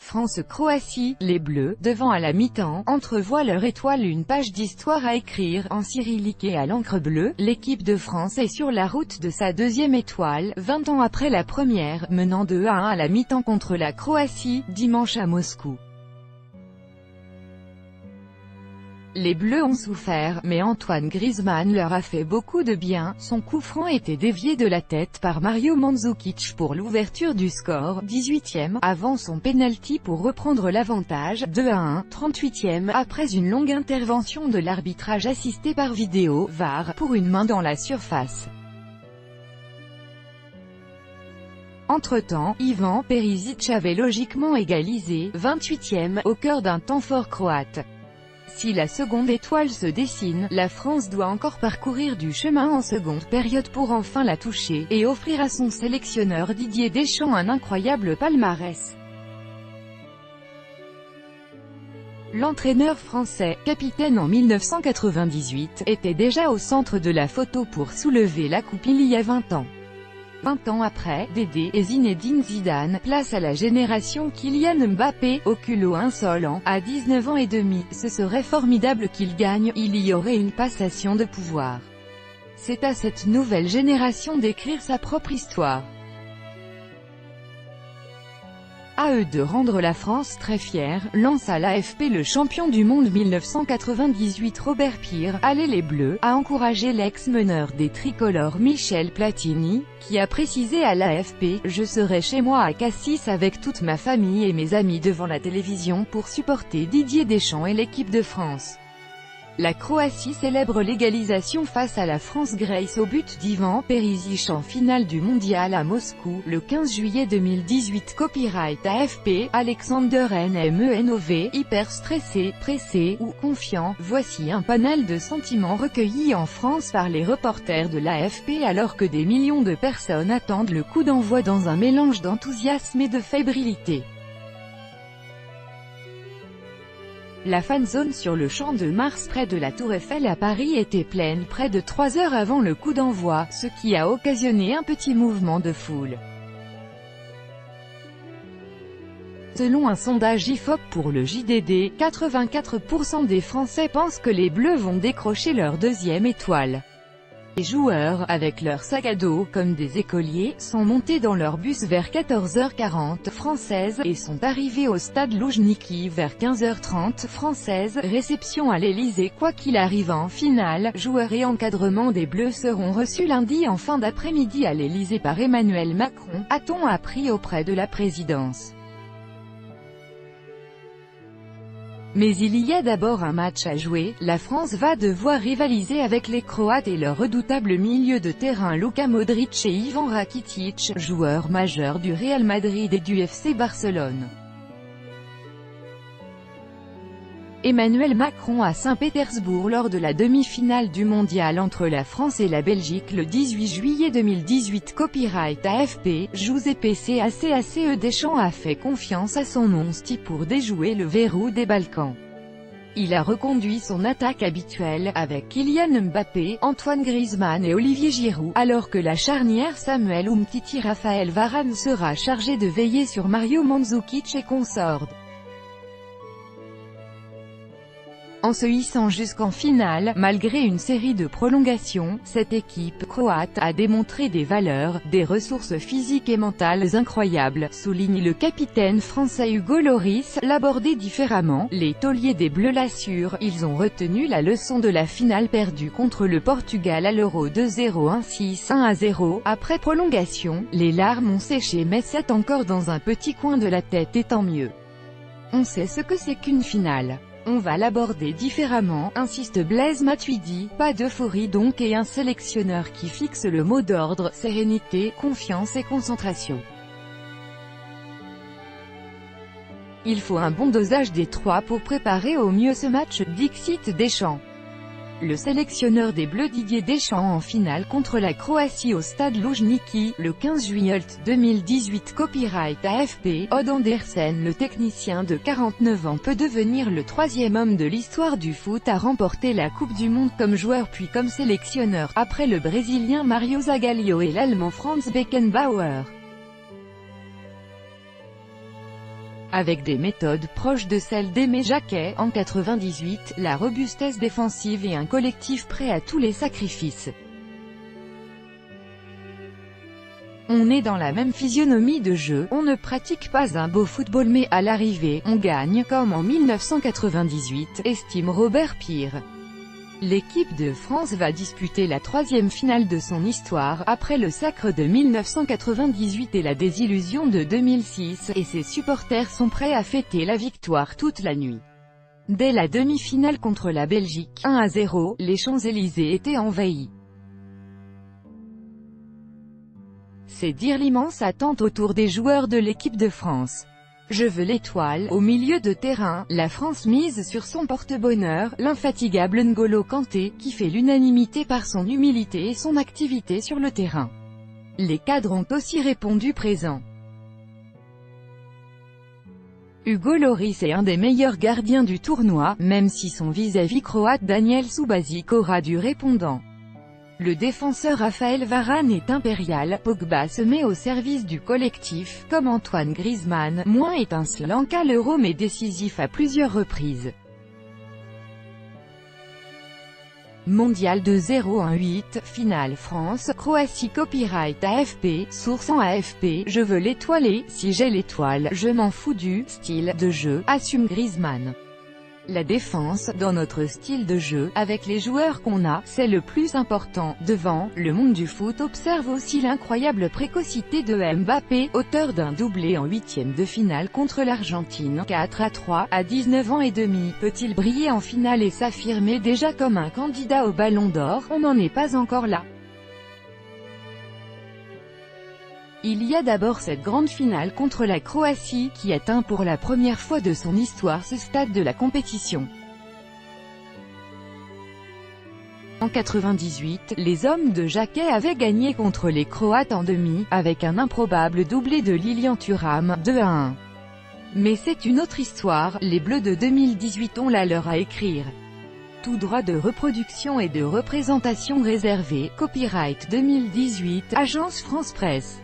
France-Croatie, les Bleus, devant à la mi-temps, entrevoient leur étoile, une page d'histoire à écrire, en cyrillique et à l'encre bleue. L'équipe de France est sur la route de sa deuxième étoile, 20 ans après la première, menant 2-1 à la mi-temps contre la Croatie, dimanche à Moscou. Les Bleus ont souffert, mais Antoine Griezmann leur a fait beaucoup de bien. Son coup franc était dévié de la tête par Mario Mandzukic pour l'ouverture du score, 18e, avant son penalty pour reprendre l'avantage, 2-1, 38e, après une longue intervention de l'arbitrage assisté par vidéo, VAR, pour une main dans la surface. Entre-temps, Ivan Perisic avait logiquement égalisé, 28e, au cœur d'un temps fort croate. Si la seconde étoile se dessine, la France doit encore parcourir du chemin en seconde période pour enfin la toucher, et offrir à son sélectionneur Didier Deschamps un incroyable palmarès. L'entraîneur français, capitaine en 1998, était déjà au centre de la photo pour soulever la coupe il y a 20 ans. 20 ans après, Dédé et Zinedine Zidane, place à la génération Kylian Mbappé, au culot insolent, à 19 ans et demi. Ce serait formidable qu'il gagne, il y aurait une passation de pouvoir. C'est à cette nouvelle génération d'écrire sa propre histoire. À eux de rendre la France très fière, lance à l'AFP le champion du monde 1998 Robert Pires. Allez les Bleus, a encouragé l'ex-meneur des tricolores Michel Platini, qui a précisé à l'AFP « Je serai chez moi à Cassis avec toute ma famille et mes amis devant la télévision pour supporter Didier Deschamps et l'équipe de France ». La Croatie célèbre l'égalisation face à la France grâce au but d'Ivan Perisic en finale du mondial à Moscou, le 15 juillet 2018. Copyright AFP, Alexander Nmenov, hyper stressé, pressé ou confiant. Voici un panel de sentiments recueillis en France par les reporters de l'AFP alors que des millions de personnes attendent le coup d'envoi dans un mélange d'enthousiasme et de fébrilité. La fanzone sur le Champ de Mars près de la Tour Eiffel à Paris était pleine près de 3 heures avant le coup d'envoi, ce qui a occasionné un petit mouvement de foule. Selon un sondage IFOP pour le JDD, 84% des Français pensent que les Bleus vont décrocher leur deuxième étoile. Les joueurs, avec leur sac à dos, comme des écoliers, sont montés dans leur bus vers 14h40 française, et sont arrivés au stade Loujniki vers 15h30 française, réception à l'Elysée. Quoi qu'il arrive en finale, joueurs et encadrement des Bleus seront reçus lundi en fin d'après-midi à l'Elysée par Emmanuel Macron, a-t-on appris auprès de la présidence. Mais il y a d'abord un match à jouer. La France va devoir rivaliser avec les Croates et leur redoutable milieu de terrain Luka Modric et Ivan Rakitic, joueurs majeurs du Real Madrid et du FC Barcelone. Emmanuel Macron à Saint-Pétersbourg lors de la demi-finale du mondial entre la France et la Belgique le 18 juillet 2018. Copyright AFP, Giuseppe CACACE Deschamps a fait confiance à son 11 type pour déjouer le verrou des Balkans. Il a reconduit son attaque habituelle, avec Kylian Mbappé, Antoine Griezmann et Olivier Giroud, alors que la charnière Samuel Umtiti-Raphaël Varane sera chargée de veiller sur Mario Mandzukic et consorts. En se hissant jusqu'en finale, malgré une série de prolongations, cette équipe croate a démontré des valeurs, des ressources physiques et mentales incroyables, souligne le capitaine français Hugo Lloris. L'aborder différemment, les tauliers des Bleus l'assurent, ils ont retenu la leçon de la finale perdue contre le Portugal à l'Euro 2-0 1-6-1-0, après prolongation, les larmes ont séché mais c'est encore dans un petit coin de la tête et tant mieux. On sait ce que c'est qu'une finale. On va l'aborder différemment, insiste Blaise Matuidi, pas d'euphorie donc et un sélectionneur qui fixe le mot d'ordre, sérénité, confiance et concentration. Il faut un bon dosage des trois pour préparer au mieux ce match, dixit Deschamps. Le sélectionneur des Bleus Didier Deschamps en finale contre la Croatie au stade Loujniki, le 15 juillet 2018. Copyright AFP, Odd Andersen. Le technicien de 49 ans peut devenir le troisième homme de l'histoire du foot à remporter la Coupe du Monde comme joueur puis comme sélectionneur, après le Brésilien Mario Zagallo et l'Allemand Franz Beckenbauer. Avec des méthodes proches de celles d'Aimé Jacquet en 98, la robustesse défensive et un collectif prêt à tous les sacrifices. On est dans la même physionomie de jeu, on ne pratique pas un beau football mais à l'arrivée, on gagne, comme en 1998, estime Robert Pires. L'équipe de France va disputer la 3e finale de son histoire, après le sacre de 1998 et la désillusion de 2006, et ses supporters sont prêts à fêter la victoire toute la nuit. Dès la demi-finale contre la Belgique, 1-0, les Champs-Élysées étaient envahis. C'est dire l'immense attente autour des joueurs de l'équipe de France. Je veux l'étoile. Au milieu de terrain, la France mise sur son porte-bonheur, l'infatigable N'Golo Kanté, qui fait l'unanimité par son humilité et son activité sur le terrain. Les cadres ont aussi répondu présent. Hugo Lloris est un des meilleurs gardiens du tournoi, même si son vis-à-vis croate Daniel Subasic aura du répondant. Le défenseur Raphaël Varane est impérial, Pogba se met au service du collectif, comme Antoine Griezmann, moins étincelant qu'à l'Euro mais décisif à plusieurs reprises. Mondial de 0-1-8, finale France-Croatie. Copyright AFP, source en AFP, je veux l'étoiler, si j'ai l'étoile, je m'en fous du style de jeu, assume Griezmann. La défense, dans notre style de jeu, avec les joueurs qu'on a, c'est le plus important. Devant, le monde du foot observe aussi l'incroyable précocité de Mbappé, auteur d'un doublé en 8e de finale contre l'Argentine, 4-3, à 19 ans et demi. Peut-il briller en finale et s'affirmer déjà comme un candidat au Ballon d'Or? On n'en est pas encore là. Il y a d'abord cette grande finale contre la Croatie, qui atteint pour la première fois de son histoire ce stade de la compétition. En 98, les hommes de Jacquet avaient gagné contre les Croates en demi, avec un improbable doublé de Lilian Thuram, 2-1. Mais c'est une autre histoire, les Bleus de 2018 ont la leur à écrire. Tout droit de reproduction et de représentation réservé, copyright 2018, Agence France Presse.